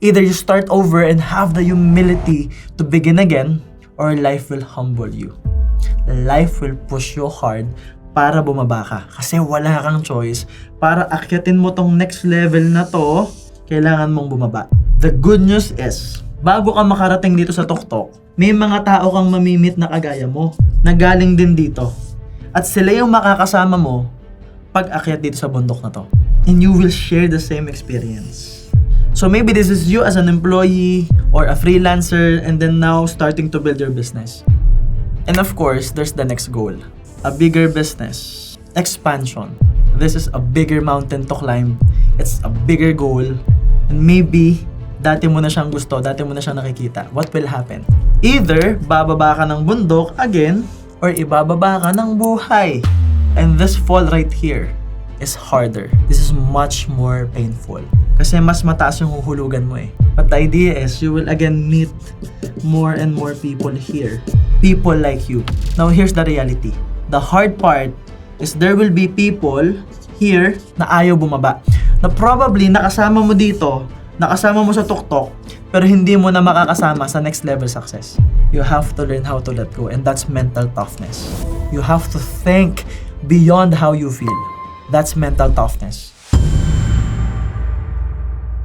Either you start over and have the humility to begin again, or life will humble you. Life will push you hard para bumaba ka. Kasi wala kang choice. Para akyatin mo tong next level na to, kailangan mong bumaba. The good news is, bago ka makarating dito sa tuktok, may mga tao kang mamimit na kagaya mo, na galing din dito. At sila yung makakasama mo pag akyat dito sa bundok na to. And you will share the same experience. So maybe this is you as an employee or a freelancer and then now starting to build your business. And of course, there's the next goal. A bigger business. Expansion. This is a bigger mountain to climb. It's a bigger goal. And maybe, dati mo na siyang gusto, dati mo na siyang nakikita. What will happen? Either, bababa ka ng bundok again, or ibababa ka ng buhay. And this fall right here is harder. This is much more painful. Kasi mas mataas yung huhulugan mo eh. But the idea is, you will again meet more and more people here. People like you. Now here's the reality. The hard part is there will be people here na ayaw bumaba. Na probably nakasama mo dito, nakasama mo sa tuktok, pero hindi mo na makakasama sa next level success. You have to learn how to let go, and that's mental toughness. You have to think beyond how you feel. That's mental toughness.